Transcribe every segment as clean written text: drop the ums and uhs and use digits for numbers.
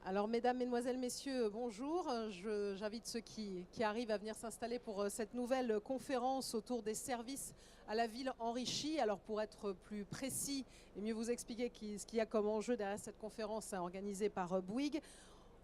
Alors, mesdames, mesdemoiselles, messieurs, bonjour. J'invite ceux qui arrivent à venir s'installer pour cette nouvelle conférence autour des services à la ville enrichie. Alors, pour être plus précis et mieux vous expliquer ce qu'il y a comme enjeu derrière cette conférence organisée par Bouygues,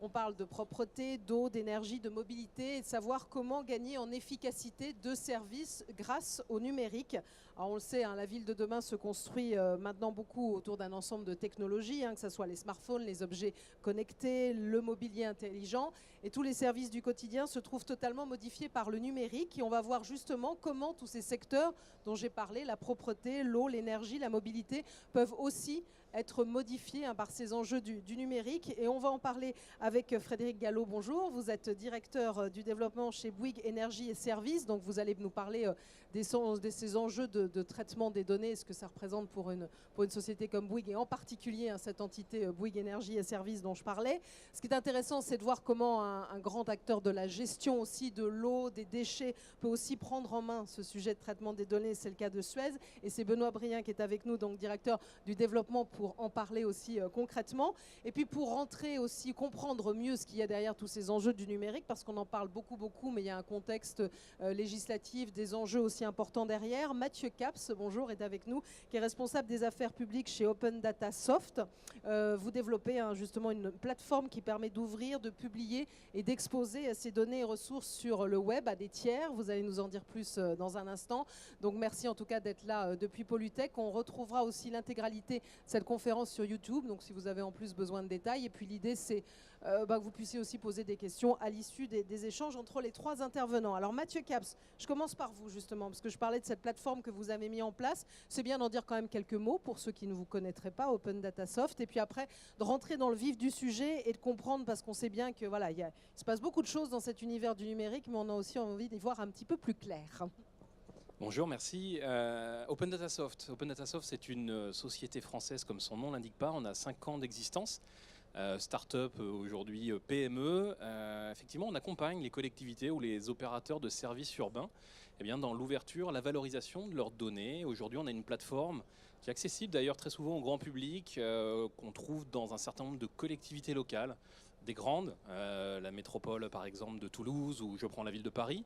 on parle de propreté, d'eau, d'énergie, de mobilité et de savoir comment gagner en efficacité de services grâce au numérique. Alors on le sait, la ville de demain se construit maintenant beaucoup autour d'un ensemble de technologies, que ce soit les smartphones, les objets connectés, le mobilier intelligent. Et tous les services du quotidien se trouvent totalement modifiés par le numérique. Et on va voir justement comment tous ces secteurs dont j'ai parlé, la propreté, l'eau, l'énergie, la mobilité, peuvent aussi être modifiés par ces enjeux du numérique. Et on va en parler avec Frédéric Gallo. Bonjour, vous êtes directeur du développement chez Bouygues Énergie et Services. Donc vous allez nous parler de ces enjeux de traitement des données et ce que ça représente pour une société comme Bouygues et en particulier cette entité Bouygues Énergie et Services dont je parlais. Ce qui est intéressant, c'est de voir comment un grand acteur de la gestion aussi de l'eau, des déchets, peut aussi prendre en main ce sujet de traitement des données. C'est le cas de Suez. Et c'est Benoît Brien qui est avec nous, donc directeur du développement, pour en parler aussi concrètement. Et puis pour rentrer aussi, comprendre mieux ce qu'il y a derrière tous ces enjeux du numérique, parce qu'on en parle beaucoup, mais il y a un contexte législatif, des enjeux aussi importants derrière. Mathieu Caps, bonjour, est avec nous, qui est responsable des affaires publiques chez Open Data Soft. Vous développez justement une plateforme qui permet d'ouvrir, de publier et d'exposer ces données et ressources sur le web à des tiers. Vous allez nous en dire plus dans un instant. Donc merci en tout cas d'être là depuis Polytech. On retrouvera aussi l'intégralité de cette conférence sur YouTube, donc si vous avez en plus besoin de détails. Et puis l'idée, c'est que vous puissiez aussi poser des questions à l'issue des échanges entre les trois intervenants. Alors Mathieu Caps, je commence par vous justement, parce que je parlais de cette plateforme que vous avez mis en place. C'est bien d'en dire quand même quelques mots pour ceux qui ne vous connaîtraient pas, Open Data Soft, et puis après de rentrer dans le vif du sujet et de comprendre, parce qu'on sait bien que voilà, il se passe beaucoup de choses dans cet univers du numérique, mais on a aussi envie d'y voir un petit peu plus clair. Bonjour, merci. Open Data Soft. Open Data Soft, c'est une société française, comme son nom l'indique pas. On a 5 ans d'existence. Start-up, aujourd'hui PME. Effectivement, on accompagne les collectivités ou les opérateurs de services urbains dans l'ouverture, la valorisation de leurs données. Aujourd'hui, on a une plateforme qui est accessible d'ailleurs très souvent au grand public, qu'on trouve dans un certain nombre de collectivités locales, des grandes, la métropole par exemple de Toulouse, ou je prends la ville de Paris,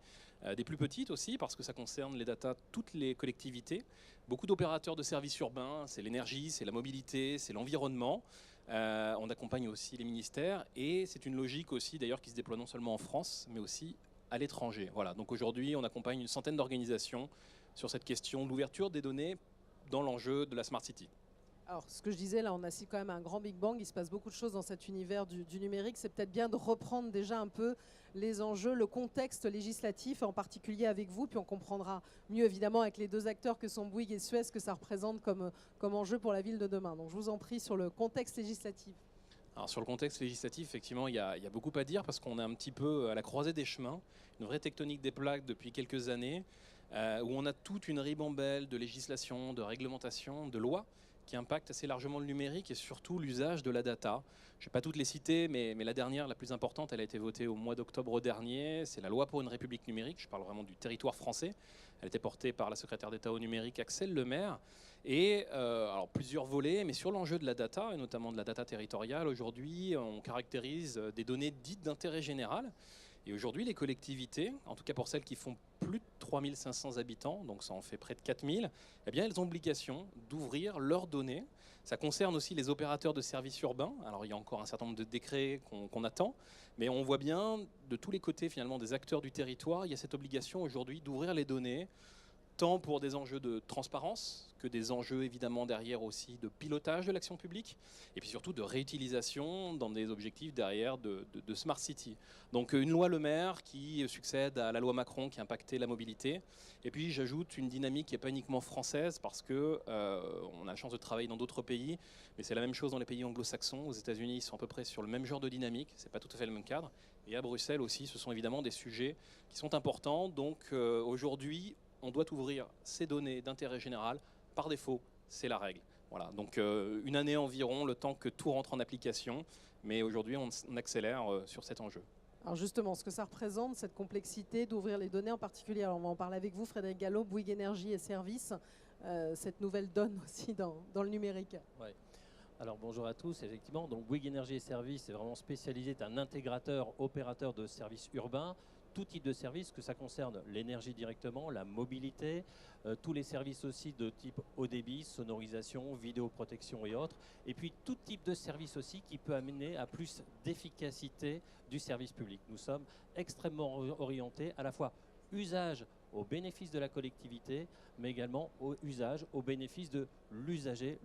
des plus petites aussi, parce que ça concerne les data toutes les collectivités. Beaucoup d'opérateurs de services urbains, c'est l'énergie, c'est la mobilité, c'est l'environnement. On accompagne aussi les ministères, et c'est une logique aussi d'ailleurs qui se déploie non seulement en France, mais aussi à l'étranger. Voilà. Donc aujourd'hui, on accompagne une centaine d'organisations sur cette question de l'ouverture des données dans l'enjeu de la Smart City. Alors, ce que je disais, là, on a quand même un grand Big Bang. Il se passe beaucoup de choses dans cet univers du numérique. C'est peut-être bien de reprendre déjà un peu les enjeux, le contexte législatif, en particulier avec vous. Puis on comprendra mieux, évidemment, avec les deux acteurs que sont Bouygues et Suez, ce que ça représente comme enjeu pour la ville de demain. Donc, je vous en prie sur le contexte législatif. Alors sur le contexte législatif, effectivement, il y a beaucoup à dire, parce qu'on est un petit peu à la croisée des chemins, une vraie tectonique des plaques depuis quelques années, où on a toute une ribambelle de législation, de réglementation, de lois qui impactent assez largement le numérique et surtout l'usage de la data. Je ne vais pas toutes les citer, mais la dernière, la plus importante, elle a été votée au mois d'octobre dernier. C'est la loi pour une république numérique. Je parle vraiment du territoire français. Elle était portée par la secrétaire d'État au numérique, Axelle Lemaire. Et alors plusieurs volets, mais sur l'enjeu de la data, et notamment de la data territoriale, aujourd'hui, on caractérise des données dites d'intérêt général. Et aujourd'hui, les collectivités, en tout cas pour celles qui font plus de 3500 habitants, donc ça en fait près de 4000, eh bien, elles ont obligation d'ouvrir leurs données. Ça concerne aussi les opérateurs de services urbains. Alors il y a encore un certain nombre de décrets qu'on attend, mais on voit bien de tous les côtés finalement des acteurs du territoire, il y a cette obligation aujourd'hui d'ouvrir les données, tant pour des enjeux de transparence que des enjeux évidemment derrière aussi de pilotage de l'action publique, et puis surtout de réutilisation dans des objectifs derrière de Smart City. Donc une loi Le Maire qui succède à la loi Macron qui a impacté la mobilité, et puis j'ajoute une dynamique qui n'est pas uniquement française, parce que on a la chance de travailler dans d'autres pays, mais c'est la même chose dans les pays anglo-saxons. Aux États-Unis, ils sont à peu près sur le même genre de dynamique, c'est pas tout à fait le même cadre, et à Bruxelles aussi, ce sont évidemment des sujets qui sont importants. Donc aujourd'hui, on doit ouvrir ces données d'intérêt général. Par défaut, c'est la règle. Voilà, donc une année environ, le temps que tout rentre en application. Mais aujourd'hui, on accélère sur cet enjeu. Alors justement, ce que ça représente, cette complexité d'ouvrir les données en particulier. Alors on va en parler avec vous, Frédéric Gallo, Bouygues Énergie et Services, cette nouvelle donne aussi dans le numérique. Ouais. Alors bonjour à tous, effectivement, donc Bouygues Énergie et Services est vraiment spécialisé, est un intégrateur, opérateur de services urbains, tout type de services, que ça concerne l'énergie directement, la mobilité, tous les services aussi de type haut débit, sonorisation, vidéoprotection et autres, et puis tout type de service aussi qui peut amener à plus d'efficacité du service public. Nous sommes extrêmement orientés à la fois usage au bénéfice de la collectivité, mais également au usage, au bénéfice de l'usager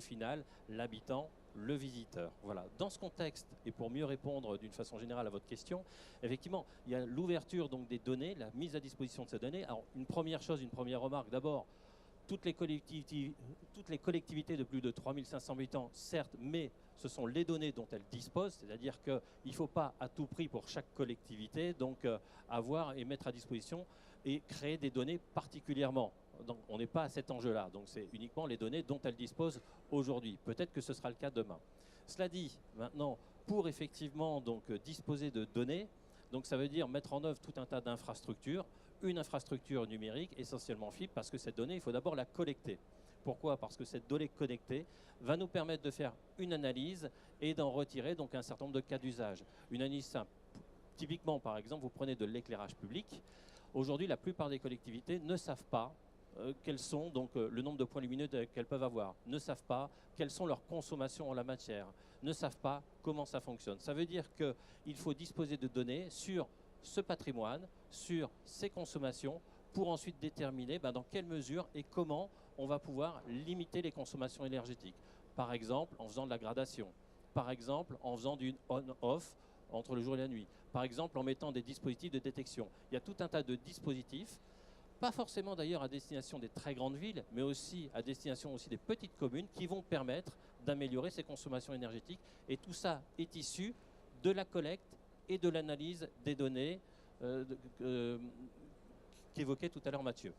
final, l'habitant, le visiteur. Voilà. Dans ce contexte, et pour mieux répondre d'une façon générale à votre question, effectivement, il y a l'ouverture donc des données, la mise à disposition de ces données. Alors, une première chose, une première remarque, d'abord, toutes les collectivités de plus de 3500 habitants, certes, mais ce sont les données dont elles disposent, c'est-à-dire qu'il ne faut pas à tout prix pour chaque collectivité donc avoir et mettre à disposition et créer des données particulièrement. Donc, on n'est pas à cet enjeu-là, donc c'est uniquement les données dont elles disposent aujourd'hui. Peut-être que ce sera le cas demain. Cela dit, maintenant, pour effectivement donc, disposer de données, donc ça veut dire mettre en œuvre tout un tas d'infrastructures, une infrastructure numérique, essentiellement fibre, parce que cette donnée, il faut d'abord la collecter. Pourquoi? Parce que cette donnée connectée va nous permettre de faire une analyse et d'en retirer donc un certain nombre de cas d'usage. Une analyse simple. Typiquement, par exemple, vous prenez de l'éclairage public. Aujourd'hui, la plupart des collectivités ne savent pas quels sont donc le nombre de points lumineux qu'elles peuvent avoir, ne savent pas quelles sont leurs consommations en la matière, ne savent pas comment ça fonctionne. Ça veut dire qu'il faut disposer de données sur ce patrimoine, sur ces consommations, pour ensuite déterminer dans quelle mesure et comment on va pouvoir limiter les consommations énergétiques. Par exemple, en faisant de la gradation. Par exemple, en faisant du on-off entre le jour et la nuit. Par exemple, en mettant des dispositifs de détection. Il y a tout un tas de dispositifs, pas forcément d'ailleurs à destination des très grandes villes, mais aussi à destination aussi des petites communes qui vont permettre d'améliorer ces consommations énergétiques. Et tout ça est issu de la collecte et de l'analyse des données qu'évoquait tout à l'heure Mathieu.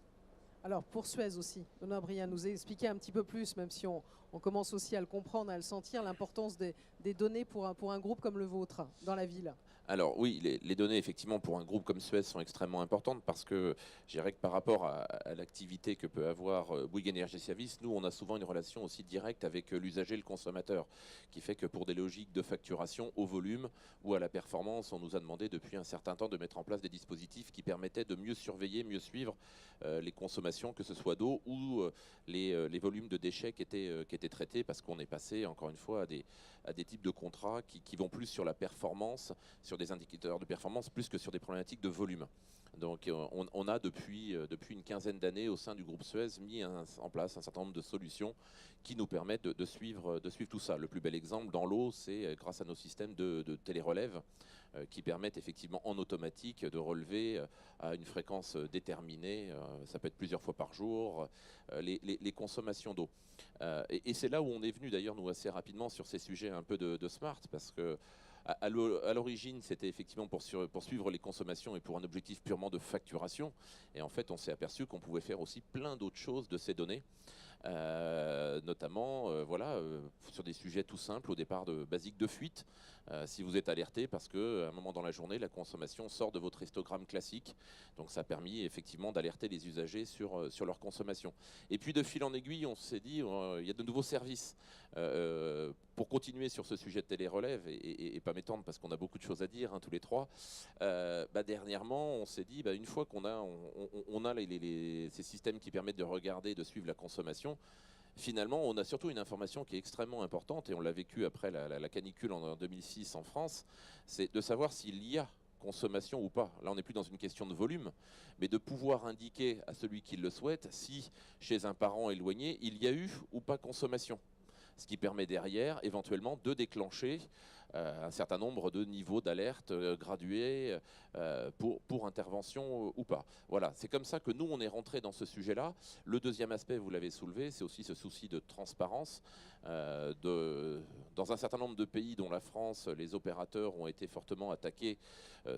Alors pour Suez aussi, Benoît Briand nous a expliqué un petit peu plus, même si on commence aussi à le comprendre, à le sentir, l'importance des données pour un groupe comme le vôtre dans la ville. Alors oui, les données effectivement pour un groupe comme Suez sont extrêmement importantes parce que je dirais que par rapport à l'activité que peut avoir Bouygues Énergie Services, nous on a souvent une relation aussi directe avec l'usager, le consommateur, qui fait que pour des logiques de facturation au volume ou à la performance, on nous a demandé depuis un certain temps de mettre en place des dispositifs qui permettaient de mieux surveiller, mieux suivre les consommations, que ce soit d'eau ou les volumes de déchets qui étaient traités, parce qu'on est passé encore une fois à des types de contrats qui vont plus sur la performance, sur des indicateurs de performance plus que sur des problématiques de volume. Donc on a depuis une quinzaine d'années au sein du groupe Suez mis en place un certain nombre de solutions qui nous permettent de suivre tout ça. Le plus bel exemple dans l'eau, c'est grâce à nos systèmes de télérelève qui permettent effectivement en automatique de relever à une fréquence déterminée, ça peut être plusieurs fois par jour, les consommations d'eau. Et c'est là où on est venu d'ailleurs nous assez rapidement sur ces sujets un peu de smart, parce que à l'origine, c'était effectivement pour suivre les consommations et pour un objectif purement de facturation. Et en fait, on s'est aperçu qu'on pouvait faire aussi plein d'autres choses de ces données, notamment sur des sujets tout simples, au départ basiques de fuite. Si vous êtes alerté parce qu'à un moment dans la journée, la consommation sort de votre histogramme classique. Donc ça a permis effectivement d'alerter les usagers sur leur consommation. Et puis de fil en aiguille, on s'est dit, il y a de nouveaux services. Pour continuer sur ce sujet de télérelève et pas m'étendre parce qu'on a beaucoup de choses à dire tous les trois, dernièrement on s'est dit une fois qu'on a, ces systèmes qui permettent de regarder, de suivre la consommation, finalement on a surtout une information qui est extrêmement importante, et on l'a vécu après la canicule en 2006 en France, c'est de savoir s'il y a consommation ou pas. Là on n'est plus dans une question de volume, mais de pouvoir indiquer à celui qui le souhaite si chez un parent éloigné il y a eu ou pas consommation. Ce qui permet derrière, éventuellement, de déclencher un certain nombre de niveaux d'alerte gradués pour intervention ou pas. Voilà, c'est comme ça que nous, on est rentré dans ce sujet-là. Le deuxième aspect, vous l'avez soulevé, c'est aussi ce souci de transparence. Dans un certain nombre de pays, dont la France, les opérateurs ont été fortement attaqués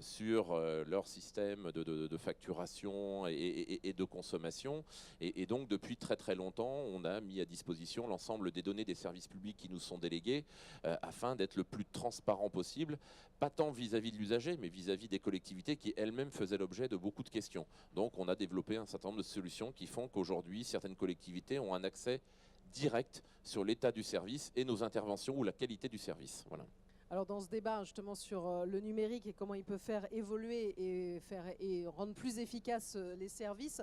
sur leur système de facturation et de consommation. Et donc, depuis très très longtemps, on a mis à disposition l'ensemble des données des services publics qui nous sont délégués afin d'être le plus transparent possible, pas tant vis-à-vis de l'usager, mais vis-à-vis des collectivités qui elles-mêmes faisaient l'objet de beaucoup de questions. Donc, on a développé un certain nombre de solutions qui font qu'aujourd'hui, certaines collectivités ont un accès directe sur l'état du service et nos interventions ou la qualité du service. Voilà. Alors dans ce débat justement sur le numérique et comment il peut faire évoluer et rendre plus efficaces les services,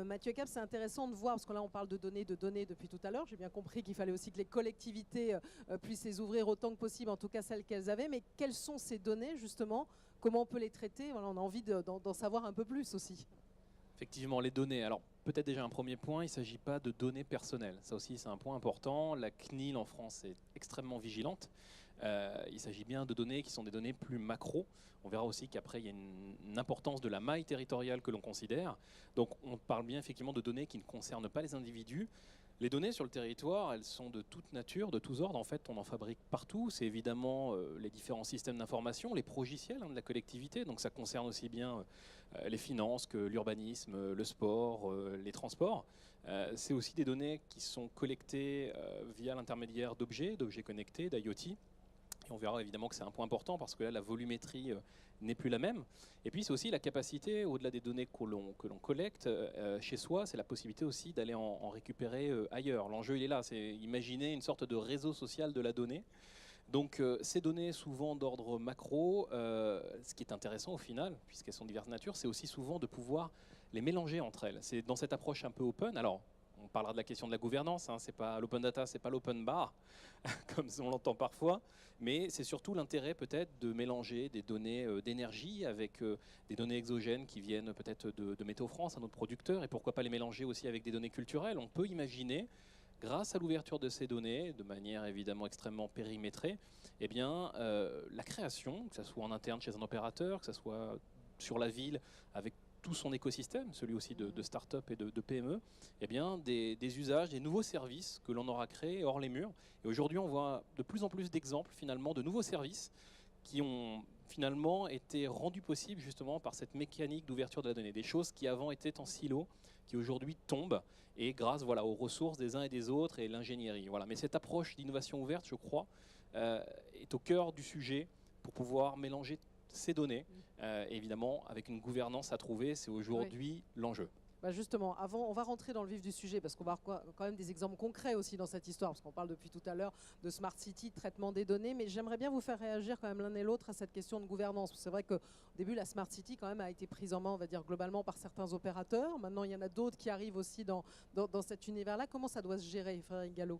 Mathieu Cap, c'est intéressant de voir, parce que là on parle de données depuis tout à l'heure, j'ai bien compris qu'il fallait aussi que les collectivités puissent les ouvrir autant que possible, en tout cas celles qu'elles avaient, mais quelles sont ces données justement, comment on peut les traiter, voilà, on a envie d'en savoir un peu plus aussi. Effectivement, les données. Alors, peut-être déjà un premier point, il ne s'agit pas de données personnelles. Ça aussi, c'est un point important. La CNIL en France est extrêmement vigilante. Il s'agit bien de données qui sont des données plus macro. On verra aussi qu'après, il y a une importance de la maille territoriale que l'on considère. Donc, on parle bien effectivement de données qui ne concernent pas les individus. Les données sur le territoire, elles sont de toute nature, de tous ordres. En fait, on en fabrique partout. C'est évidemment les différents systèmes d'information, les progiciels de la collectivité. Donc, ça concerne aussi bien les finances que l'urbanisme, le sport, les transports. C'est aussi des données qui sont collectées via l'intermédiaire d'objets connectés, d'IoT. Et on verra évidemment que c'est un point important parce que là, la volumétrie n'est plus la même. Et puis, c'est aussi la capacité, au-delà des données que l'on collecte chez soi, c'est la possibilité aussi d'aller en récupérer ailleurs. L'enjeu, il est là, c'est imaginer une sorte de réseau social de la donnée. Donc, ces données, souvent d'ordre macro, ce qui est intéressant au final, puisqu'elles sont de diverses natures, c'est aussi souvent de pouvoir les mélanger entre elles. C'est dans cette approche un peu open. Alors, on parlera de la question de la gouvernance, hein, c'est pas l'open data, c'est pas l'open bar, comme on l'entend parfois, mais c'est surtout l'intérêt peut-être de mélanger des données d'énergie avec des données exogènes qui viennent peut-être de Météo France, un autre producteur, et pourquoi pas les mélanger aussi avec des données culturelles. On peut imaginer, grâce à l'ouverture de ces données, de manière évidemment extrêmement périmétrée, eh bien, la création, que ce soit en interne chez un opérateur, que ce soit sur la ville avec tout son écosystème, celui aussi de start-up et de PME, eh bien, des usages, des nouveaux services que l'on aura créés hors les murs. Et aujourd'hui, on voit de plus en plus d'exemples finalement de nouveaux services qui ont finalement été rendus possibles justement par cette mécanique d'ouverture de la donnée. Des choses qui avant étaient en silo, qui aujourd'hui tombent, et grâce voilà, aux ressources des uns et des autres et l'ingénierie. Voilà. Mais cette approche d'innovation ouverte, je crois, est au cœur du sujet pour pouvoir mélanger ces données, évidemment, avec une gouvernance à trouver, c'est aujourd'hui l'enjeu. Bah justement, avant, on va rentrer dans le vif du sujet parce qu'on va avoir quand même des exemples concrets aussi dans cette histoire, parce qu'on parle depuis tout à l'heure de Smart City, de traitement des données, mais j'aimerais bien vous faire réagir quand même l'un et l'autre à cette question de gouvernance. C'est vrai qu'au début, la Smart City quand même a été prise en main, on va dire globalement, par certains opérateurs. Maintenant, il y en a d'autres qui arrivent aussi dans cet univers-là. Comment ça doit se gérer, Frédéric Gallo?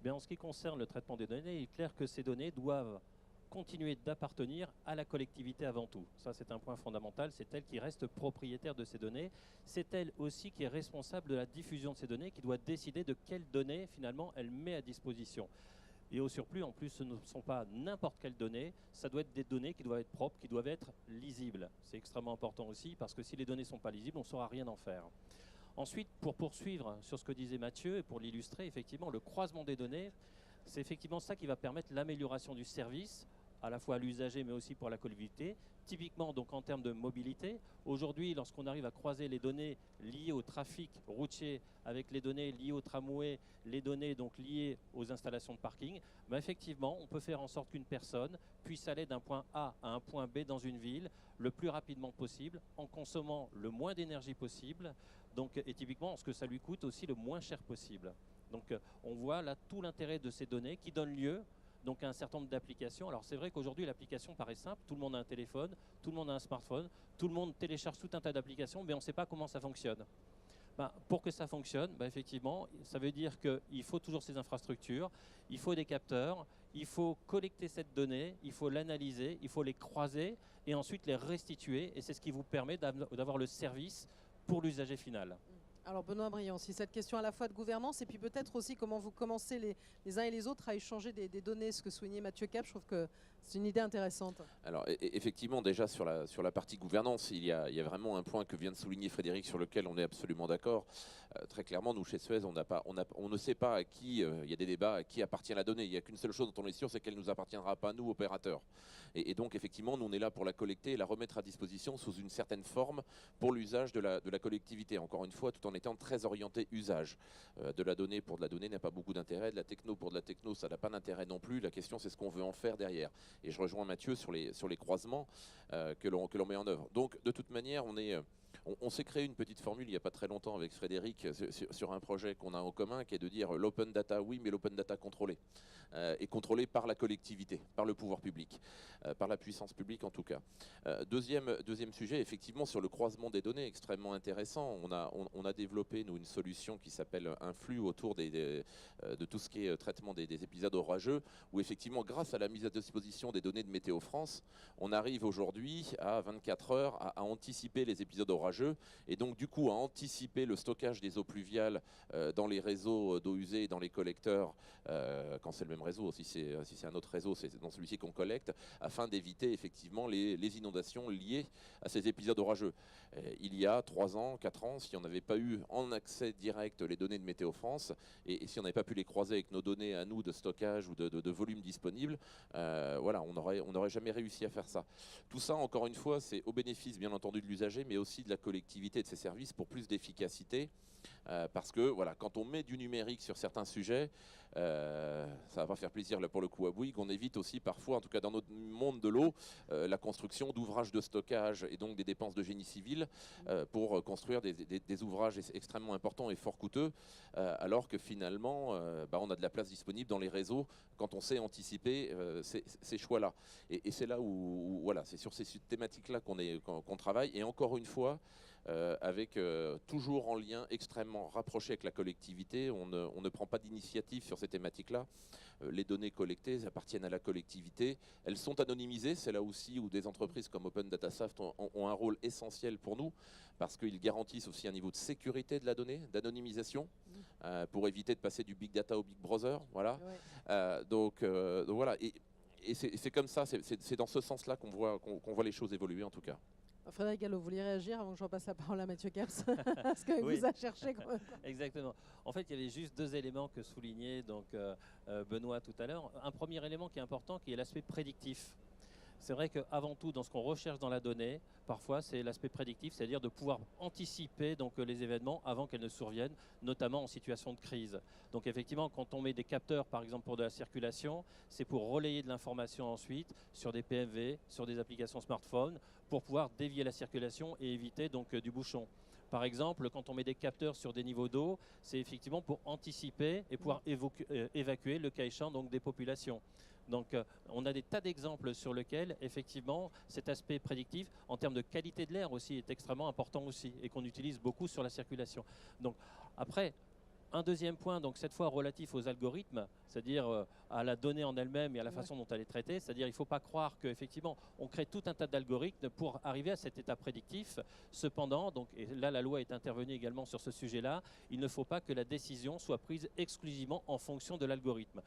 Bien, en ce qui concerne le traitement des données, il est clair que ces données doivent continuer d'appartenir à la collectivité avant tout. Ça, c'est un point fondamental. C'est elle qui reste propriétaire de ces données. C'est elle aussi qui est responsable de la diffusion de ces données, qui doit décider de quelles données, finalement, elle met à disposition. Et au surplus, en plus, ce ne sont pas n'importe quelles données. Ça doit être des données qui doivent être propres, qui doivent être lisibles. C'est extrêmement important aussi, parce que si les données ne sont pas lisibles, on ne saura rien en faire. Ensuite, pour poursuivre sur ce que disait Mathieu, et pour l'illustrer, effectivement, le croisement des données, c'est effectivement ça qui va permettre l'amélioration du service, à la fois à l'usager mais aussi pour la collectivité. Typiquement donc en termes de mobilité, aujourd'hui lorsqu'on arrive à croiser les données liées au trafic routier avec les données liées au tramway, les données donc liées aux installations de parking, ben effectivement on peut faire en sorte qu'une personne puisse aller d'un point A à un point B dans une ville le plus rapidement possible en consommant le moins d'énergie possible, donc, et typiquement ce que ça lui coûte aussi le moins cher possible. Donc on voit là tout l'intérêt de ces données qui donnent lieu donc à un certain nombre d'applications. Alors c'est vrai qu'aujourd'hui l'application paraît simple, tout le monde a un téléphone, tout le monde a un smartphone, tout le monde télécharge tout un tas d'applications, mais on ne sait pas comment ça fonctionne. Ben, pour que ça fonctionne, ben, effectivement, ça veut dire qu'il faut toujours ces infrastructures, il faut des capteurs, il faut collecter cette donnée, il faut l'analyser, il faut les croiser et ensuite les restituer, et c'est ce qui vous permet d'avoir le service pour l'usager final. Alors Benoît Briand, si cette question à la fois de gouvernance et puis peut-être aussi comment vous commencez les uns et les autres à échanger des données, ce que soulignait Mathieu Cap, je trouve que c'est une idée intéressante. Alors effectivement, déjà sur la partie gouvernance, il y a vraiment un point que vient de souligner Frédéric sur lequel on est absolument d'accord. Très clairement, nous chez Suez, on ne sait pas à qui, il y a des débats, à qui appartient la donnée. Il n'y a qu'une seule chose dont on est sûr, c'est qu'elle ne nous appartiendra pas, nous, opérateurs. Et donc effectivement, nous on est là pour la collecter et la remettre à disposition sous une certaine forme pour l'usage de la collectivité. Encore une fois, tout en étant très orienté usage. De la donnée pour de la donnée n'a pas beaucoup d'intérêt, de la techno pour de la techno, ça n'a pas d'intérêt non plus. La question, c'est ce qu'on veut en faire derrière. Et je rejoins Mathieu sur les croisements que l'on met en œuvre. Donc, de toute manière, on est On s'est créé une petite formule il n'y a pas très longtemps avec Frédéric sur un projet qu'on a en commun qui est de dire l'open data oui, mais l'open data contrôlé. Et contrôlé par la collectivité, par le pouvoir public, par la puissance publique en tout cas. Deuxième sujet, effectivement, sur le croisement des données, extrêmement intéressant. On a développé, nous, une solution qui s'appelle un flux autour de tout ce qui est traitement des épisodes orageux, où effectivement, grâce à la mise à disposition des données de Météo France, on arrive aujourd'hui à 24 heures à anticiper les épisodes orageux et donc du coup à anticiper le stockage des eaux pluviales dans les réseaux d'eau usée et dans les collecteurs quand c'est le même réseau, si c'est un autre réseau, c'est dans celui-ci qu'on collecte, afin d'éviter effectivement les inondations liées à ces épisodes orageux. Il y a 3 ans, 4 ans, si on n'avait pas eu en accès direct les données de Météo France et si on n'avait pas pu les croiser avec nos données à nous de stockage ou de volume disponible, voilà, on n'aurait jamais réussi à faire ça. Tout ça, encore une fois, c'est au bénéfice bien entendu de l'usager, mais aussi de la collectivité et de ses services pour plus d'efficacité. Parce que voilà, quand on met du numérique sur certains sujets, ça va pas faire plaisir là pour le coup à Bouygues, on évite aussi parfois, en tout cas dans notre monde de l'eau, la construction d'ouvrages de stockage et donc des dépenses de génie civil pour construire des ouvrages extrêmement importants et fort coûteux, alors que finalement on a de la place disponible dans les réseaux quand on sait anticiper ces choix-là. Et c'est là où voilà, c'est sur ces thématiques-là qu'on travaille. Et encore une fois, avec toujours en lien extrêmement rapproché avec la collectivité. On ne prend pas d'initiative sur ces thématiques-là. Les données collectées appartiennent à la collectivité. Elles sont anonymisées. C'est là aussi où des entreprises comme Open Data Soft ont un rôle essentiel pour nous, parce qu'ils garantissent aussi un niveau de sécurité de la donnée, d'anonymisation, pour éviter de passer du big data au big brother. Voilà. Ouais. Donc voilà. Et c'est comme ça, c'est dans ce sens-là qu'on voit les choses évoluer en tout cas. Frédéric Gallo, vous voulez réagir avant que je repasse la parole à Mathieu Caps? Parce qu'il oui. Vous a cherché quand même. Exactement. En fait, il y avait juste 2 éléments que soulignait donc, Benoît tout à l'heure. Un premier élément qui est important, qui est l'aspect prédictif. C'est vrai qu'avant tout, dans ce qu'on recherche dans la donnée, parfois c'est l'aspect prédictif, c'est-à-dire de pouvoir anticiper donc, les événements avant qu'elles ne surviennent, notamment en situation de crise. Donc effectivement, quand on met des capteurs, par exemple pour de la circulation, c'est pour relayer de l'information ensuite sur des PMV, sur des applications smartphones, pour pouvoir dévier la circulation et éviter donc, du bouchon. Par exemple, quand on met des capteurs sur des niveaux d'eau, c'est effectivement pour anticiper et pouvoir évacuer le cas échéant donc, des populations. Donc on a des tas d'exemples sur lesquels effectivement cet aspect prédictif en termes de qualité de l'air aussi est extrêmement important aussi et qu'on utilise beaucoup sur la circulation. Donc après, un deuxième point, donc cette fois relatif aux algorithmes, c'est-à-dire à la donnée en elle-même et à la façon dont elle est traitée, c'est-à-dire il ne faut pas croire qu'effectivement on crée tout un tas d'algorithmes pour arriver à cet état prédictif. Cependant, donc, et là la loi est intervenue également sur ce sujet-là, il ne faut pas que la décision soit prise exclusivement en fonction de l'algorithme.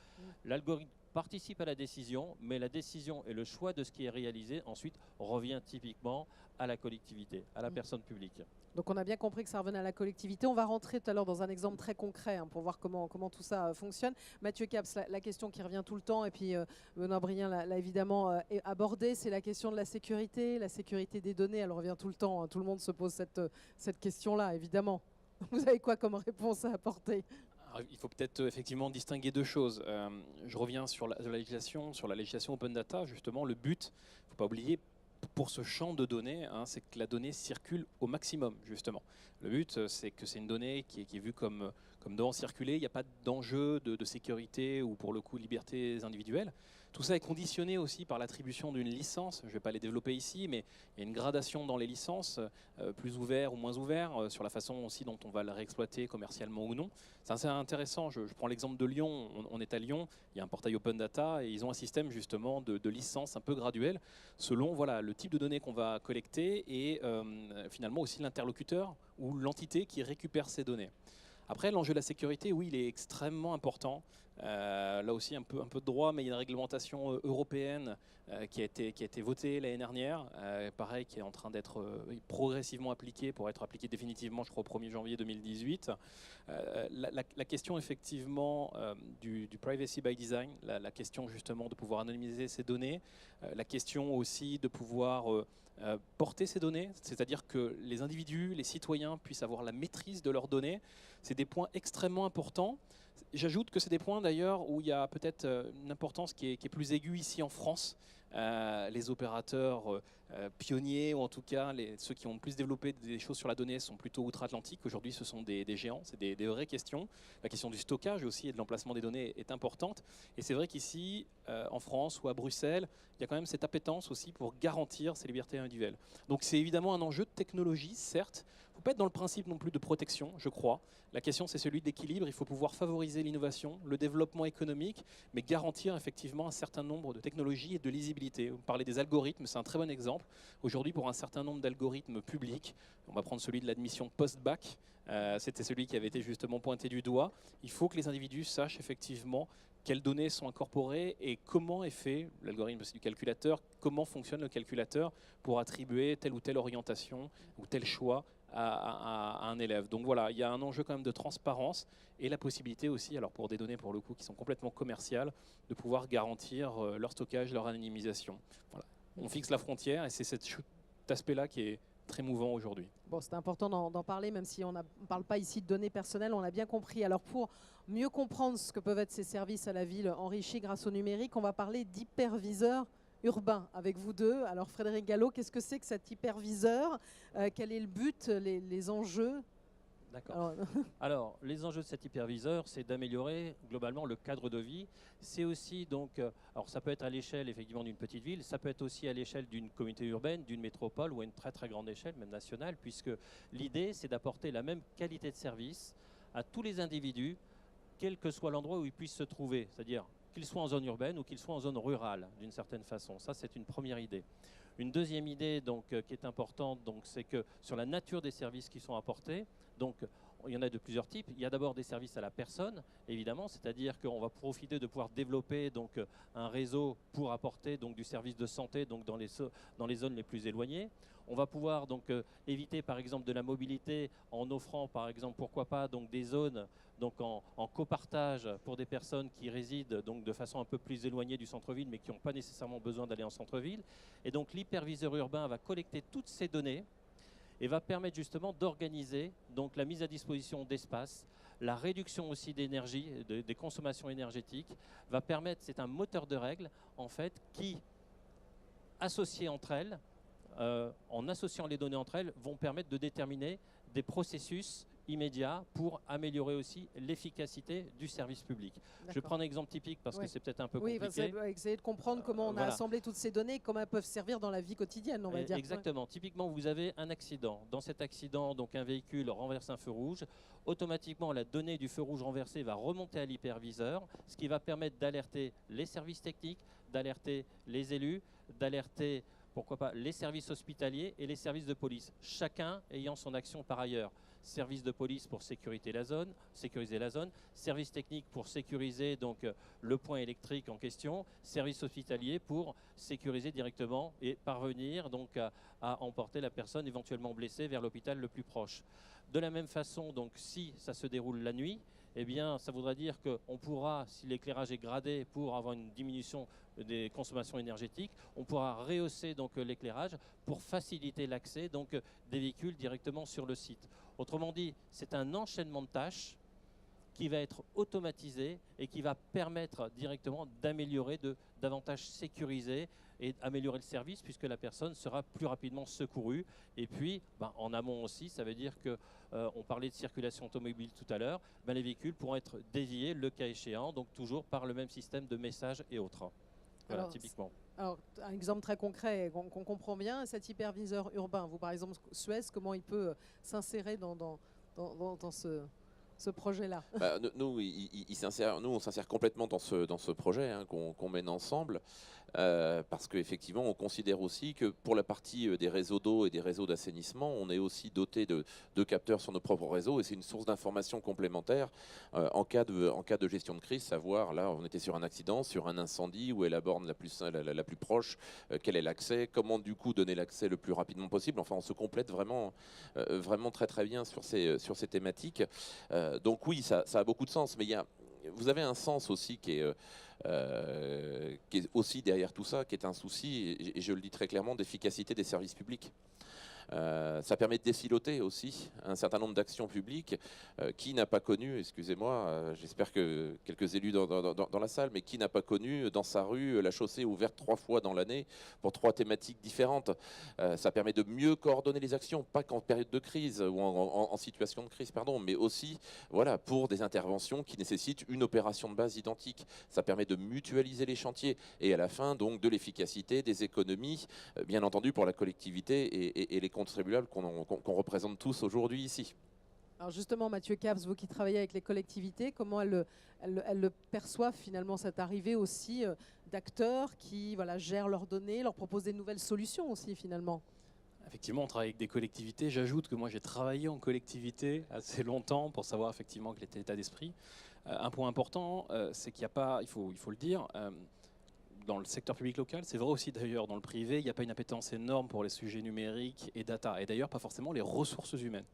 L'algorithme participe à la décision, mais la décision et le choix de ce qui est réalisé ensuite revient typiquement à la collectivité, à la personne publique. Donc on a bien compris que ça revenait à la collectivité. On va rentrer tout à l'heure dans un exemple très concret pour voir comment tout ça fonctionne. Mathieu Caps, la question qui revient tout le temps, et puis Benoît Brien l'a évidemment abordé, c'est la question de la sécurité des données. Elle revient tout le temps, tout le monde se pose cette question-là, évidemment. Vous avez quoi comme réponse à apporter ? Alors, il faut peut-être effectivement distinguer 2 choses. Je reviens sur la législation Open Data. Justement, le but, il ne faut pas oublier, pour ce champ de données, c'est que la donnée circule au maximum, justement. Le but, c'est que c'est une donnée qui est vue comme devant circuler. Il n'y a pas d'enjeu de sécurité ou pour le coup libertés individuelles. Tout ça est conditionné aussi par l'attribution d'une licence. Je ne vais pas les développer ici, mais il y a une gradation dans les licences, plus ouverts ou moins ouverts, sur la façon aussi dont on va le réexploiter commercialement ou non. C'est assez intéressant. Je prends l'exemple de Lyon. On est à Lyon, il y a un portail Open Data et ils ont un système justement de licence un peu graduel selon voilà, le type de données qu'on va collecter et finalement aussi l'interlocuteur ou l'entité qui récupère ces données. Après, l'enjeu de la sécurité, oui, il est extrêmement important. Là aussi, un peu de droit, mais il y a une réglementation européenne qui a été votée l'année dernière, pareil, qui est en train d'être progressivement appliquée pour être appliquée définitivement, je crois, au 1er janvier 2018. La question, effectivement, du privacy by design, la question, justement, de pouvoir anonymiser ces données, la question aussi de pouvoir porter ces données, c'est-à-dire que les individus, les citoyens puissent avoir la maîtrise de leurs données, c'est des points extrêmement importants. J'ajoute que c'est des points d'ailleurs où il y a peut-être une importance qui est plus aiguë ici en France. Les opérateurs pionniers, ou en tout cas ceux qui ont le plus développé des choses sur la donnée, sont plutôt outre-Atlantique. Aujourd'hui, ce sont des géants, c'est des vraies questions. La question du stockage aussi et de l'emplacement des données est importante. Et c'est vrai qu'ici, en France ou à Bruxelles, il y a quand même cette appétence aussi pour garantir ces libertés individuelles. Donc c'est évidemment un enjeu de technologie, certes. Il ne faut pas être dans le principe non plus de protection, je crois. La question, c'est celui d'équilibre. Il faut pouvoir favoriser l'innovation, le développement économique, mais garantir effectivement un certain nombre de technologies et de lisibilité. Vous parlez des algorithmes, c'est un très bon exemple. Aujourd'hui, pour un certain nombre d'algorithmes publics, on va prendre celui de l'admission post-bac, c'était celui qui avait été justement pointé du doigt. Il faut que les individus sachent effectivement quelles données sont incorporées et comment est fait l'algorithme du calculateur, comment fonctionne le calculateur pour attribuer telle ou telle orientation ou tel choix à un élève. Donc voilà, il y a un enjeu quand même de transparence et la possibilité aussi, alors pour des données pour le coup qui sont complètement commerciales, de pouvoir garantir leur stockage, leur anonymisation. Voilà. On fixe la frontière et c'est cet aspect-là qui est très mouvant aujourd'hui. Bon, c'est important d'en parler, même si on ne parle pas ici de données personnelles, on l'a bien compris. Alors pour mieux comprendre ce que peuvent être ces services à la ville enrichis grâce au numérique, on va parler d'hyperviseurs urbain avec vous deux. Alors Frédéric Gallo, qu'est-ce que c'est que cet hyperviseur? Quel est le but, les enjeux? D'accord. Alors, les enjeux de cet hyperviseur, c'est d'améliorer globalement le cadre de vie. C'est aussi donc, alors ça peut être à l'échelle effectivement d'une petite ville, ça peut être aussi à l'échelle d'une communauté urbaine, d'une métropole ou à une très très grande échelle, même nationale, puisque l'idée c'est d'apporter la même qualité de service à tous les individus, quel que soit l'endroit où ils puissent se trouver, c'est-à-dire qu'ils soient en zone urbaine ou qu'ils soient en zone rurale, d'une certaine façon. Ça, c'est une première idée. Une deuxième idée donc, qui est importante, c'est que sur la nature des services qui sont apportés, donc, il y en a de plusieurs types. Il y a d'abord des services à la personne, évidemment, c'est-à-dire qu'on va profiter de pouvoir développer donc, un réseau pour apporter donc, du service de santé donc, dans les zones les plus éloignées. On va pouvoir donc, éviter par exemple de la mobilité en offrant par exemple, pourquoi pas, donc, des zones donc, en copartage pour des personnes qui résident donc, de façon un peu plus éloignée du centre-ville mais qui n'ont pas nécessairement besoin d'aller en centre-ville. Et donc l'hyperviseur urbain va collecter toutes ces données et va permettre justement d'organiser donc la mise à disposition d'espace, la réduction aussi d'énergie, des consommations énergétiques, va permettre, c'est un moteur de règles en fait qui, associés entre elles, en associant les données entre elles, vont permettre de déterminer des processus immédiats pour améliorer aussi l'efficacité du service public. Je vais prendre un exemple typique parce que c'est peut-être un peu compliqué. Oui, essayer de comprendre comment on a assemblé toutes ces données et comment elles peuvent servir dans la vie quotidienne, on va dire. Exactement. Typiquement, vous avez un accident. Dans cet accident, donc un véhicule renverse un feu rouge. Automatiquement, la donnée du feu rouge renversé va remonter à l'hyperviseur, ce qui va permettre d'alerter les services techniques, d'alerter les élus, d'alerter pourquoi pas les services hospitaliers et les services de police, chacun ayant son action par ailleurs. Service de police pour sécuriser la zone, service technique pour sécuriser donc, le point électrique en question, service hospitalier pour sécuriser directement et parvenir donc, à emporter la personne éventuellement blessée vers l'hôpital le plus proche. De la même façon, donc, si ça se déroule la nuit, eh bien, ça voudra dire qu'on pourra, si l'éclairage est gradé pour avoir une diminution des consommations énergétiques, on pourra rehausser donc l'éclairage pour faciliter l'accès donc des véhicules directement sur le site. Autrement dit, c'est un enchaînement de tâches qui va être automatisé et qui va permettre directement d'améliorer, de davantage sécuriser et améliorer le service puisque la personne sera plus rapidement secourue. Et puis, en amont aussi, ça veut dire que on parlait de circulation automobile tout à l'heure, les véhicules pourront être déviés le cas échéant, donc toujours par le même système de messages et autres. Voilà, alors, typiquement. Alors, un exemple très concret qu'on comprend bien, cet hyperviseur urbain, vous par exemple, Suez, comment il peut s'insérer dans ce projet-là? Nous, on s'insère complètement dans ce projet qu'on mène ensemble. Parce qu'effectivement, on considère aussi que pour la partie des réseaux d'eau et des réseaux d'assainissement, on est aussi doté de capteurs sur nos propres réseaux et c'est une source d'information complémentaire en cas de gestion de crise, savoir, là, on était sur un accident, sur un incendie, où est la borne la plus proche, quel est l'accès, comment du coup donner l'accès le plus rapidement possible. Enfin, on se complète vraiment très très bien sur ces thématiques. Donc oui, ça a beaucoup de sens, mais vous avez un sens aussi qui est aussi derrière tout ça, qui est un souci, et je le dis très clairement, d'efficacité des services publics. Ça permet de défiloter aussi un certain nombre d'actions publiques. Qui n'a pas connu, excusez-moi, j'espère que quelques élus dans la salle, mais qui n'a pas connu dans sa rue la chaussée ouverte 3 fois dans l'année pour 3 thématiques différentes. Ça permet de mieux coordonner les actions, pas qu'en période de crise ou en situation de crise, pardon, mais aussi voilà, pour des interventions qui nécessitent une opération de base identique. Ça permet de mutualiser les chantiers et à la fin donc de l'efficacité, des économies, bien entendu pour la collectivité et les contribuables qu'on représente tous aujourd'hui ici. Alors justement, Mathieu Cavs, vous qui travaillez avec les collectivités, comment elles le perçoivent finalement cette arrivée aussi d'acteurs qui gèrent leurs données, leur proposent des nouvelles solutions aussi finalement? Effectivement, on travaille avec des collectivités. J'ajoute que moi, j'ai travaillé en collectivité assez longtemps pour savoir effectivement quel était l'état d'esprit. Un point important, c'est qu'il n'y a pas, il faut le dire, dans le secteur public local, c'est vrai aussi d'ailleurs dans le privé, il n'y a pas une appétence énorme pour les sujets numériques et data, et d'ailleurs pas forcément les ressources humaines.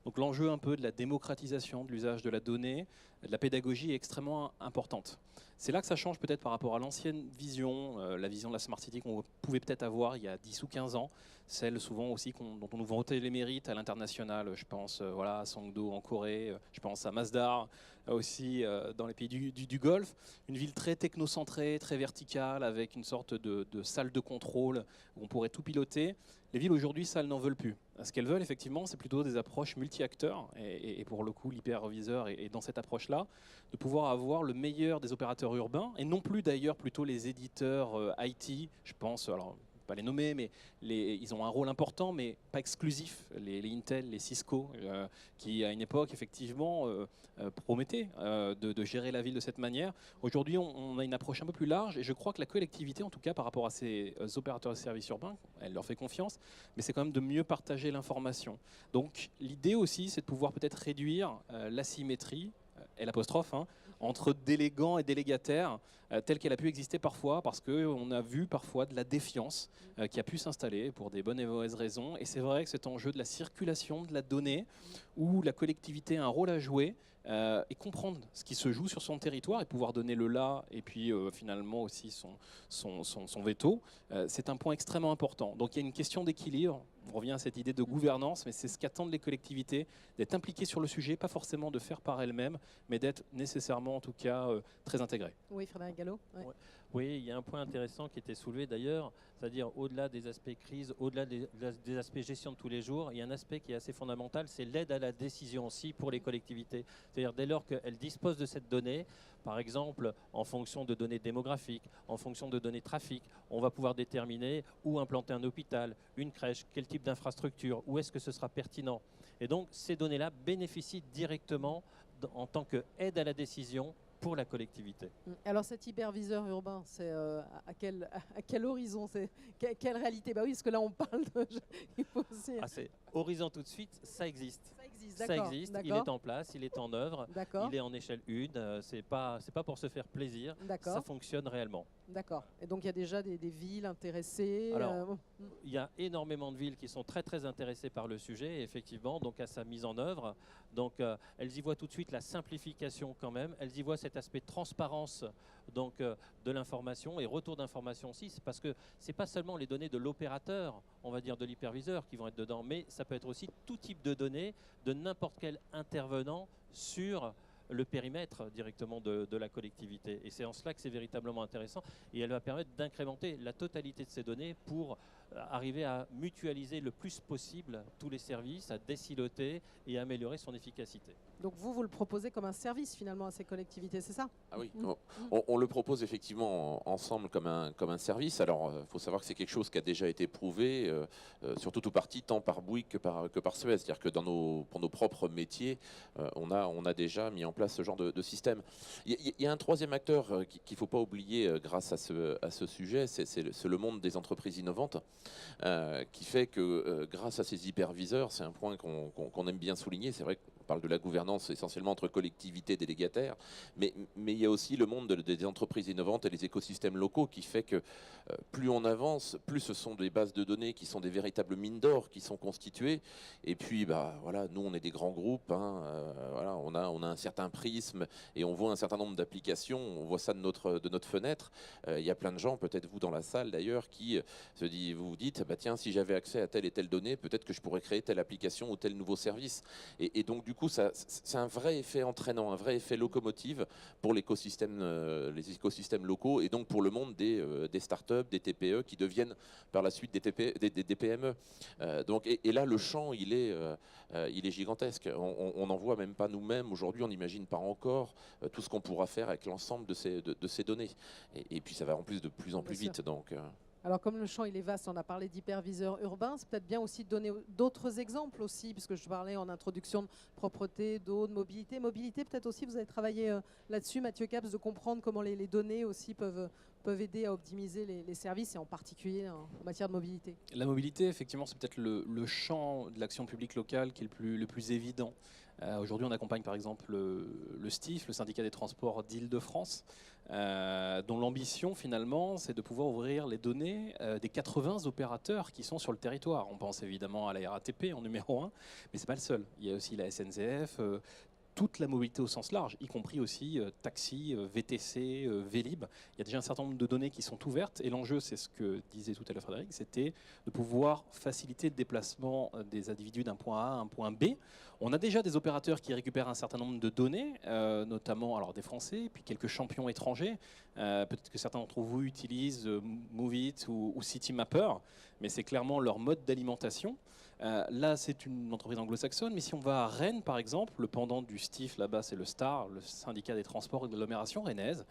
Donc l'enjeu un peu de la démocratisation de l'usage de la donnée, de la pédagogie est extrêmement importante. C'est là que ça change peut-être par rapport à l'ancienne vision, la vision de la Smart City qu'on pouvait peut-être avoir il y a 10 ou 15 ans, celle souvent aussi dont on nous vantait les mérites à l'international. Je pense à Songdo en Corée, je pense à Masdar aussi dans les pays du Golfe. Une ville très technocentrée, très verticale, avec une sorte de salle de contrôle où on pourrait tout piloter. Les villes aujourd'hui, ça, elles n'en veulent plus. Ce qu'elles veulent, effectivement, c'est plutôt des approches multi-acteurs. Et pour le coup, l'hyperviseur est dans cette approche-là, de pouvoir avoir le meilleur des opérateurs urbains, et non plus d'ailleurs plutôt les éditeurs IT. Je pense, alors pas les nommer, mais ils ont un rôle important, mais pas exclusif. Les Intel, les Cisco, qui à une époque, effectivement, promettaient de gérer la ville de cette manière. Aujourd'hui, on a une approche un peu plus large, et je crois que la collectivité, en tout cas par rapport à ces opérateurs de services urbains, elle leur fait confiance, mais c'est quand même de mieux partager l'information. Donc l'idée aussi, c'est de pouvoir peut-être réduire l'asymétrie, et l'apostrophe, entre délégants et délégataires, telle qu'elle a pu exister parfois, parce qu'on a vu parfois de la défiance qui a pu s'installer pour des bonnes et mauvaises raisons. Et c'est vrai que cet enjeu de la circulation de la donnée, où la collectivité a un rôle à jouer, et comprendre ce qui se joue sur son territoire et pouvoir donner le là et puis finalement aussi son veto, c'est un point extrêmement important. Donc il y a une question d'équilibre. On revient à cette idée de gouvernance, mais c'est ce qu'attendent les collectivités, d'être impliquées sur le sujet, pas forcément de faire par elles-mêmes, mais d'être nécessairement en tout cas très intégrées. Oui, Frédéric Gallo. Ouais. Oui, il y a un point intéressant qui était soulevé d'ailleurs, c'est-à-dire au-delà des aspects crise, au-delà des aspects gestion de tous les jours, il y a un aspect qui est assez fondamental, c'est l'aide à la décision aussi pour les collectivités. C'est-à-dire dès lors qu'elles disposent de cette donnée, par exemple en fonction de données démographiques, en fonction de données trafic, on va pouvoir déterminer où implanter un hôpital, une crèche, quel type d'infrastructure, où est-ce que ce sera pertinent. Et donc ces données-là bénéficient directement en tant qu'aide à la décision pour la collectivité. Alors cet hyperviseur urbain, c'est à quel horizon, c'est quelle réalité? Bah oui, parce que là on parle de... Il faut aussi... C'est horizon tout de suite, ça existe. Ça existe, il est en place, il est en œuvre, il est en échelle 1, c'est pas pour se faire plaisir, ça fonctionne réellement. D'accord, et donc il y a déjà des villes intéressées. Alors, il y a énormément de villes qui sont très très intéressées par le sujet, effectivement, donc à sa mise en œuvre. Donc elles y voient tout de suite la simplification quand même, elles y voient cet aspect de transparence donc, de l'information et retour d'information aussi, c'est parce que c'est pas seulement les données de l'opérateur, on va dire de l'hyperviseur qui vont être dedans, mais ça peut être aussi tout type de données de n'importe quel intervenant sur le périmètre directement de la collectivité. Et c'est en cela que c'est véritablement intéressant. Et elle va permettre d'incrémenter la totalité de ces données pour arriver à mutualiser le plus possible tous les services, à désiloter et à améliorer son efficacité. Donc vous le proposez comme un service finalement à ces collectivités, c'est ça? Ah oui, on le propose effectivement ensemble comme un service. Alors il faut savoir que c'est quelque chose qui a déjà été prouvé, surtout tout parti, tant par Bouygues que par Suez. C'est-à-dire que pour nos propres métiers, on a déjà mis en place ce genre de système. Il y a un troisième acteur qu'il ne faut pas oublier grâce à ce sujet, c'est le monde des entreprises innovantes, qui fait que grâce à ces hyperviseurs, c'est un point qu'on aime bien souligner, c'est vrai que parle de la gouvernance essentiellement entre collectivités et délégataires, mais il y a aussi le monde des entreprises innovantes et les écosystèmes locaux qui fait que plus on avance, plus ce sont des bases de données qui sont des véritables mines d'or qui sont constituées. Et puis, voilà, nous, on est des grands groupes, hein, voilà, on a un certain prisme et on voit un certain nombre d'applications, on voit ça de notre fenêtre. Il y a plein de gens, peut-être vous dans la salle d'ailleurs, qui vous dites, tiens, si j'avais accès à telle et telle donnée, peut-être que je pourrais créer telle application ou tel nouveau service. Et donc, du coup, c'est un vrai effet entraînant, un vrai effet locomotive pour les écosystèmes locaux et donc pour le monde des startups, des TPE qui deviennent par la suite des PME. Et là, le champ, il est gigantesque. On n'en voit même pas nous-mêmes. Aujourd'hui, on n'imagine pas encore tout ce qu'on pourra faire avec l'ensemble de ces données. Et puis, ça va en plus de plus en plus vite. Alors comme le champ il est vaste, on a parlé d'hyperviseurs urbains, c'est peut-être bien aussi de donner d'autres exemples aussi, puisque je parlais en introduction de propreté, d'eau, de mobilité. Mobilité peut-être aussi, vous avez travaillé là-dessus, Mathieu Caps, de comprendre comment les données aussi peuvent aider à optimiser les services, et en particulier en matière de mobilité. La mobilité, effectivement, c'est peut-être le champ de l'action publique locale qui est le plus évident. Aujourd'hui, on accompagne par exemple le STIF, le syndicat des transports d'Île-de-France, dont l'ambition finalement c'est de pouvoir ouvrir les données des 80 opérateurs qui sont sur le territoire. On pense évidemment à la RATP en numéro 1, mais c'est pas le seul. Il y a aussi la SNCF, toute la mobilité au sens large, y compris aussi taxi, VTC, Vélib. Il y a déjà un certain nombre de données qui sont ouvertes et l'enjeu, c'est ce que disait tout à l'heure Frédéric, c'était de pouvoir faciliter le déplacement des individus d'un point A à un point B. On a déjà des opérateurs qui récupèrent un certain nombre de données, notamment alors des Français, puis quelques champions étrangers. Peut-être que certains d'entre vous utilisent Movit ou Citymapper, mais c'est clairement leur mode d'alimentation. Là, c'est une entreprise anglo-saxonne, mais si on va à Rennes, par exemple, le pendant du STIF, là-bas, c'est le STAR, le syndicat des transports et de l'agglomération rennaise.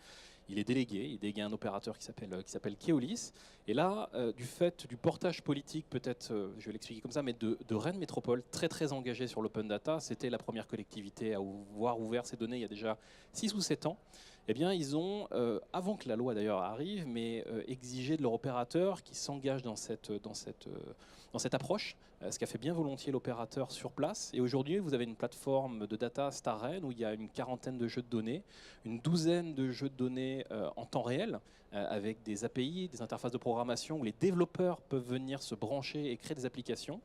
Il délégué un opérateur qui s'appelle Keolis. Et là, du fait du portage politique, peut-être, je vais l'expliquer comme ça, mais de Rennes Métropole, très très engagé sur l'open data, c'était la première collectivité à avoir ouvert ces données il y a déjà 6 ou 7 ans. Eh bien, ils ont, avant que la loi d'ailleurs arrive, mais exigé de leur opérateur qui s'engage dans cette approche, ce qu'a fait bien volontiers l'opérateur sur place. Et aujourd'hui, vous avez une plateforme de data StarRennes où il y a une quarantaine de jeux de données, une douzaine de jeux de données en temps réel, avec des API, des interfaces de programmation où les développeurs peuvent venir se brancher et créer des applications.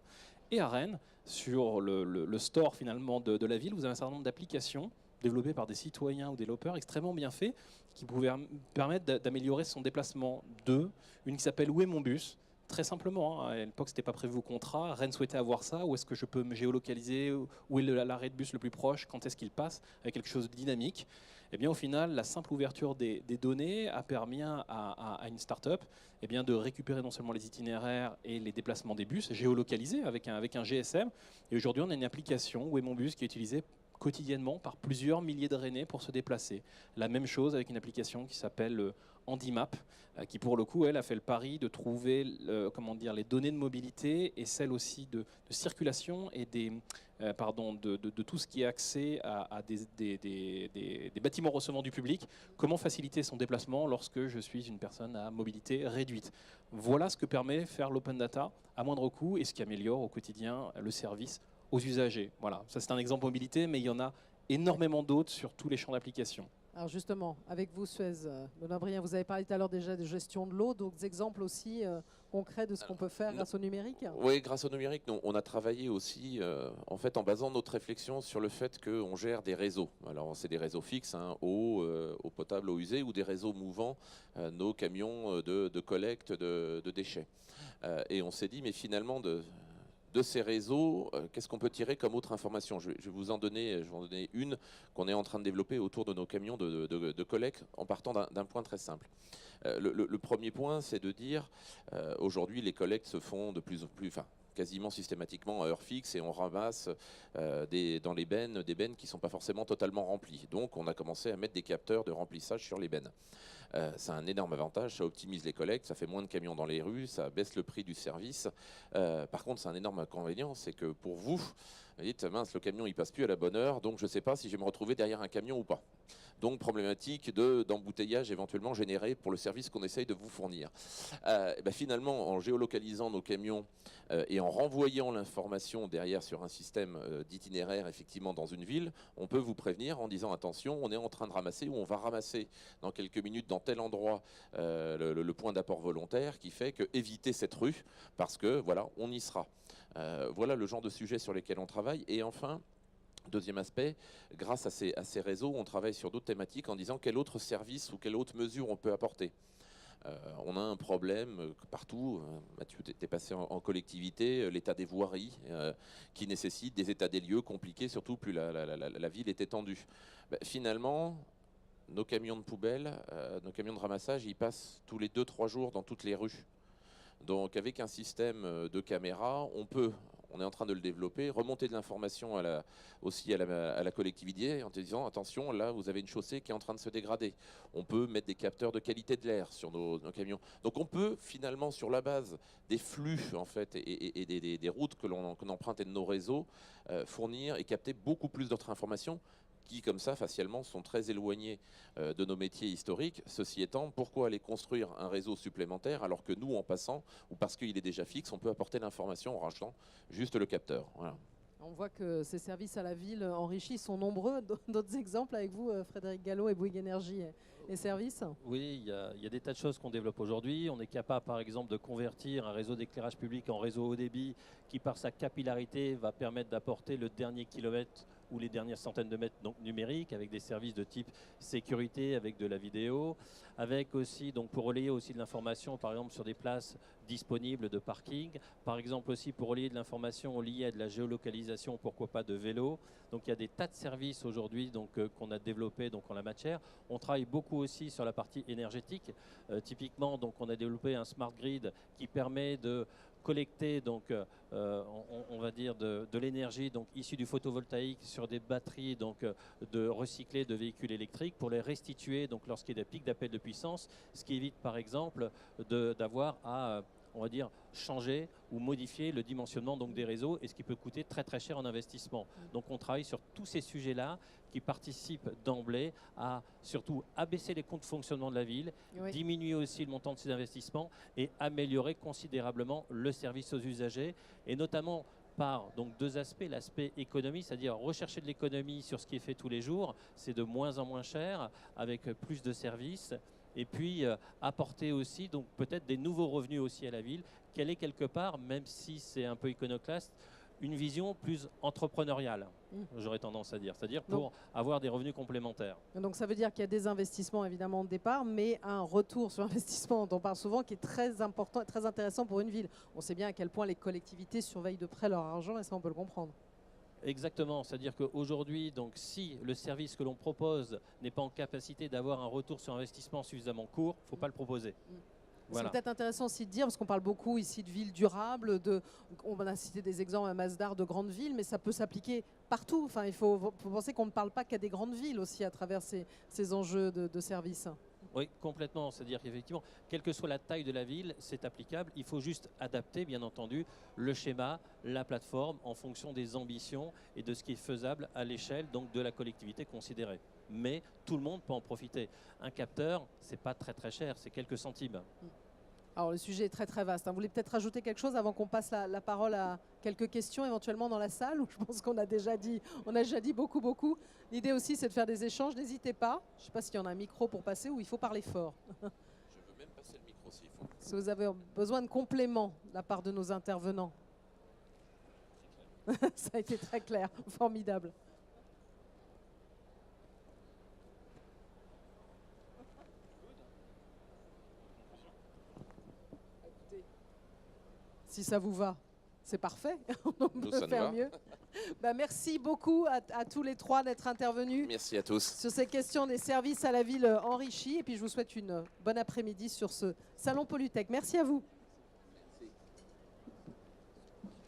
Et à Rennes, sur le store finalement de la ville, vous avez un certain nombre d'applications développées par des citoyens ou développeurs extrêmement bien faits qui pouvaient permettre d'améliorer son déplacement. Une qui s'appelle Où est mon bus ? Très simplement, à l'époque, ce n'était pas prévu au contrat. Rennes souhaitait avoir ça. Où est-ce que je peux me géolocaliser ? Où est l'arrêt de bus le plus proche ? Quand est-ce qu'il passe ? Avec quelque chose de dynamique. Eh bien, au final, la simple ouverture des données a permis à une start-up de récupérer non seulement les itinéraires et les déplacements des bus, géolocalisés avec un GSM. Et aujourd'hui, on a une application, Où est mon bus, qui est utilisée quotidiennement par plusieurs milliers de Rennais pour se déplacer. La même chose avec une application qui s'appelle HandiMap, qui pour le coup, elle a fait le pari de trouver les données de mobilité et celles aussi de circulation et de tout ce qui est accès à des bâtiments recevant du public. Comment faciliter son déplacement lorsque je suis une personne à mobilité réduite. Voilà ce que permet faire l'open data à moindre coût et ce qui améliore au quotidien le service aux usagers. Voilà, ça c'est un exemple mobilité, mais il y en a énormément d'autres sur tous les champs d'application. Alors justement, avec vous Suez, Benoît Brien, vous avez parlé tout à l'heure déjà de gestion de l'eau, donc des exemples aussi concrets de ce qu'on peut faire grâce au numérique. Oui, grâce au numérique, on a travaillé aussi en fait en basant notre réflexion sur le fait qu'on gère des réseaux. Alors c'est des réseaux fixes, eau potable, eau usée, ou des réseaux mouvants, nos camions de collecte de déchets. Et on s'est dit, mais finalement de ces réseaux, qu'est-ce qu'on peut tirer comme autre information ? Je vais vous en donner une qu'on est en train de développer autour de nos camions de collecte en partant d'un point très simple. Le premier point, c'est de dire, aujourd'hui, les collectes se font de plus en plus, quasiment systématiquement à heure fixe, et on ramasse dans les bennes des bennes qui ne sont pas forcément totalement remplies. Donc on a commencé à mettre des capteurs de remplissage sur les bennes. C'est un énorme avantage, ça optimise les collectes, ça fait moins de camions dans les rues, ça baisse le prix du service. Par contre, c'est un énorme inconvénient, c'est que pour vous dites, mince, le camion il passe plus à la bonne heure, donc je ne sais pas si je vais me retrouver derrière un camion ou pas. donc problématique d'embouteillage éventuellement généré pour le service qu'on essaye de vous fournir. Finalement, en géolocalisant nos camions et en renvoyant l'information derrière sur un système d'itinéraire effectivement dans une ville, on peut vous prévenir en disant attention, on est en train de ramasser ou on va ramasser dans quelques minutes dans tel endroit le point d'apport volontaire qui fait que éviter cette rue parce que voilà, on y sera. Voilà le genre de sujets sur lesquels on travaille. Et enfin, deuxième aspect, grâce à ces réseaux, on travaille sur d'autres thématiques en disant quel autre service ou quelle autre mesure on peut apporter. On a un problème partout, Mathieu t'es passé en collectivité, l'état des voiries qui nécessite des états des lieux compliqués, surtout plus la ville est étendue. Finalement, nos camions de poubelle, nos camions de ramassage, ils passent tous les 2-3 jours dans toutes les rues. Donc avec un système de caméra, on est en train de le développer, remonter de l'information aussi à la collectivité en disant attention, là vous avez une chaussée qui est en train de se dégrader. On peut mettre des capteurs de qualité de l'air sur nos camions. Donc on peut finalement sur la base des flux en fait et des routes qu'on emprunte et de nos réseaux fournir et capter beaucoup plus d'autres informations qui, comme ça, facialement, sont très éloignés de nos métiers historiques. Ceci étant, pourquoi aller construire un réseau supplémentaire alors que nous, en passant, ou parce qu'il est déjà fixe, on peut apporter l'information en rachetant juste le capteur. Voilà. On voit que ces services à la ville enrichis sont nombreux. D'autres exemples avec vous, Frédéric Gallo et Bouygues Énergie et Services? Oui, il y a des tas de choses qu'on développe aujourd'hui. On est capable, par exemple, de convertir un réseau d'éclairage public en réseau haut débit qui, par sa capillarité, va permettre d'apporter le dernier kilomètre ou les dernières centaines de mètres donc numériques avec des services de type sécurité, avec de la vidéo, avec aussi, donc pour relayer aussi de l'information, par exemple, sur des places disponibles de parking, par exemple aussi pour relayer de l'information liée à de la géolocalisation, pourquoi pas de vélo. Donc il y a des tas de services aujourd'hui qu'on a développés donc en la matière. On travaille beaucoup aussi sur la partie énergétique. Typiquement, donc on a développé un smart grid qui permet de collecter donc on va dire de l'énergie donc issue du photovoltaïque sur des batteries donc de recyclés de véhicules électriques pour les restituer donc lorsqu'il y a des pics d'appel de puissance, ce qui évite par exemple d'avoir à on va dire changer ou modifier le dimensionnement donc des réseaux et ce qui peut coûter très très cher en investissement. Donc on travaille sur tous ces sujets-là qui participent d'emblée à surtout abaisser les coûts de fonctionnement de la ville, oui, diminuer aussi le montant de ces investissements et améliorer considérablement le service aux usagers et notamment par donc deux aspects, l'aspect économie, c'est-à-dire rechercher de l'économie sur ce qui est fait tous les jours, c'est de moins en moins cher avec plus de services. Et puis apporter aussi donc peut-être des nouveaux revenus aussi à la ville, qu'elle est quelque part, même si c'est un peu iconoclaste, une vision plus entrepreneuriale, j'aurais tendance à dire, c'est-à-dire pour avoir des revenus complémentaires. Donc ça veut dire qu'il y a des investissements évidemment au départ, mais un retour sur investissement dont on parle souvent qui est très important et très intéressant pour une ville. On sait bien à quel point les collectivités surveillent de près leur argent et ça on peut le comprendre. Exactement, c'est-à-dire qu'aujourd'hui, donc, si le service que l'on propose n'est pas en capacité d'avoir un retour sur investissement suffisamment court, il ne faut pas le proposer. Voilà. C'est peut-être intéressant aussi de dire, parce qu'on parle beaucoup ici de villes durables, on a cité des exemples à Masdar de grandes villes, mais ça peut s'appliquer partout. Enfin, il faut penser qu'on ne parle pas qu'à des grandes villes aussi à travers ces enjeux de services. Oui, complètement. C'est-à-dire qu'effectivement, quelle que soit la taille de la ville, c'est applicable. Il faut juste adapter, bien entendu, le schéma, la plateforme, en fonction des ambitions et de ce qui est faisable à l'échelle donc de la collectivité considérée. Mais tout le monde peut en profiter. Un capteur, c'est pas très très cher, c'est quelques centimes. Alors le sujet est très très vaste. Vous voulez peut-être rajouter quelque chose avant qu'on passe la parole à quelques questions éventuellement dans la salle, où je pense qu'on a déjà dit beaucoup. L'idée aussi c'est de faire des échanges, n'hésitez pas. Je ne sais pas s'il y en a un micro pour passer ou il faut parler fort. Je veux même passer le micro s'il faut. Si vous avez besoin de compléments de la part de nos intervenants. Ça a été très clair, formidable. Si ça vous va, c'est parfait. On peut faire mieux. Merci beaucoup à tous les trois d'être intervenus. Merci à tous. Sur ces questions des services à la ville enrichis. Et puis je vous souhaite une bonne après-midi sur ce salon Polytech. Merci à vous.